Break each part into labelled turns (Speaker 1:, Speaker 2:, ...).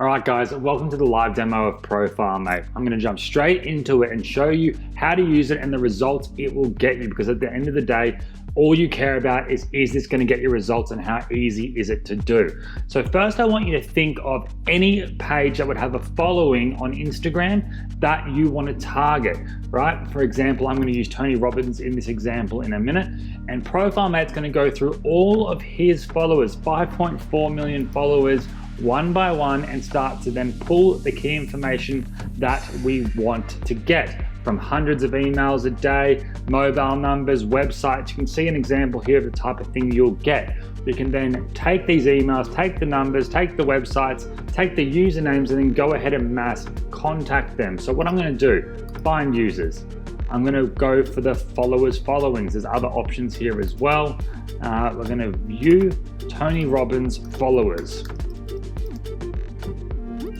Speaker 1: All right, guys, welcome to the live demo of ProfileMate. I'm going to jump straight into it and show you how to use it and the results it will get you, because at the end of the day, all you care about is this going to get you results and how easy is it to do? So first, I want you to think of any page that would have a following on Instagram that you want to target, right? For example, I'm going to use Tony Robbins in this example in a minute, and ProfileMate's going to go through all of his followers, 5.4 million followers, one by one, and start to then pull the key information that we want to get from hundreds of emails a day, mobile numbers, websites. You can see an example here of the type of thing you'll get. You can then take these emails, take the numbers, take the websites, take the usernames, and then go ahead and mass contact them. So what I'm going to do, find users. I'm going to go for the followers followings. There's other options here as well. We're going to view Tony Robbins followers.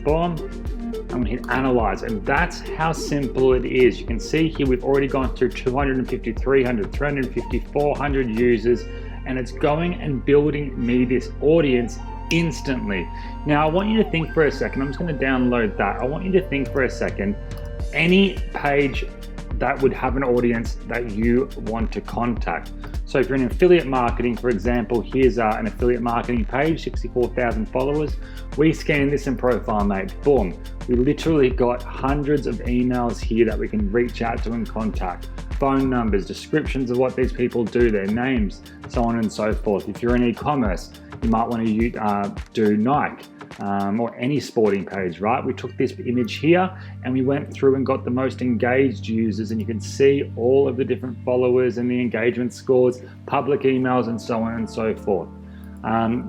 Speaker 1: Boom. I'm going to hit analyze, and that's how simple it is. You can see here we've already gone through 250, 300, 350, 400 users, and it's going and building me this audience instantly. Now I want you to think for a second, I'm just going to download that. I want you to think for a second, any page that would have an audience that you want to contact. So if you're in affiliate marketing, for example, here's an affiliate marketing page, 64,000 followers. We scan this in ProfileMate, boom. We literally got hundreds of emails here that we can reach out to and contact. Phone numbers, descriptions of what these people do, their names, so on and so forth. If you're in e-commerce, you might want to do Nike. Or any sporting page, right? We took this image here and we went through and got the most engaged users, and you can see all of the different followers and the engagement scores, public emails, and so on and so forth.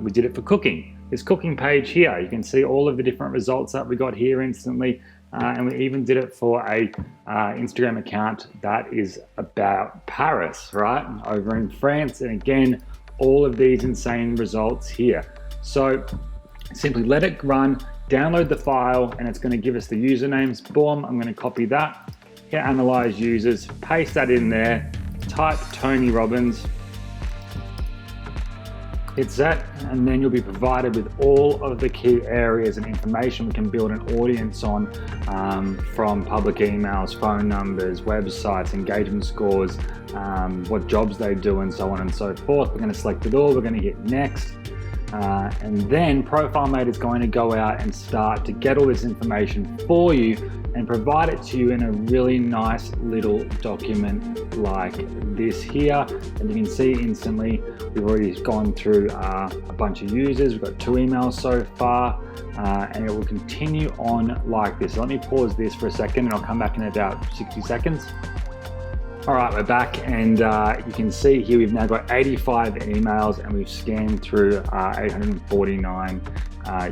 Speaker 1: We did it for cooking. This cooking page here, you can see all of the different results that we got here instantly. And we even did it for a Instagram account that is about Paris, right? Over in France. And again, all of these insane results here. So simply let it run, download the file, and it's going to give us the usernames. Boom, I'm going to copy that, hit analyze users, paste that in there, type Tony Robbins, hit set, and then you'll be provided with all of the key areas and information we can build an audience on, from public emails, phone numbers, websites, engagement scores, what jobs they do, and so on and so forth. We're going to select it all, we're going to hit next. And then ProfileMate is going to go out and start to get all this information for you and provide it to you in a really nice little document like this here. And you can see instantly, we've already gone through a bunch of users. We've got 2 emails so far, and it will continue on like this. So let me pause this for a second and I'll come back in about 60 seconds. All right, we're back, and you can see here we've now got 85 emails and we've scanned through 849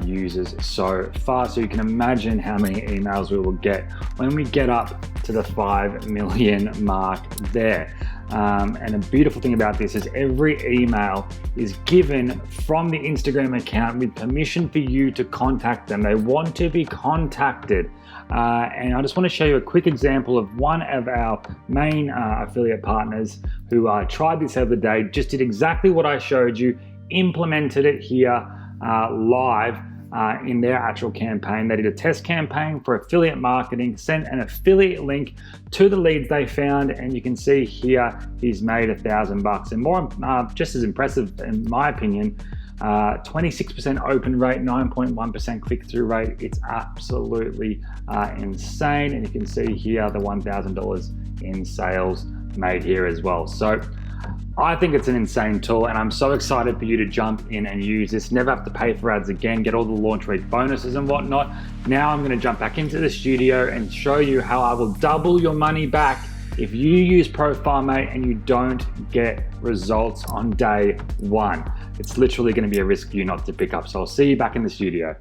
Speaker 1: users so far. So you can imagine how many emails we will get when we get up to the 5 million mark there. And the beautiful thing about this is every email is given from the Instagram account with permission for you to contact them. They want to be contacted. And I just want to show you a quick example of one of our main affiliate partners who tried this the other day, just did exactly what I showed you, implemented it here live in their actual campaign. They did a test campaign for affiliate marketing, sent an affiliate link to the leads they found, and you can see here he's made $1,000. And more, just as impressive in my opinion, 26% open rate, 9.1% click-through rate. It's absolutely insane. And you can see here the $1,000 in sales made here as well. So I think it's an insane tool, and I'm so excited for you to jump in and use this. Never have to pay for ads again, get all the launch week bonuses and whatnot. Now I'm going to jump back into the studio and show you how I will double your money back if you use ProfileMate and you don't get results on day 1. It's literally going to be a risk for you not to pick up. So I'll see you back in the studio.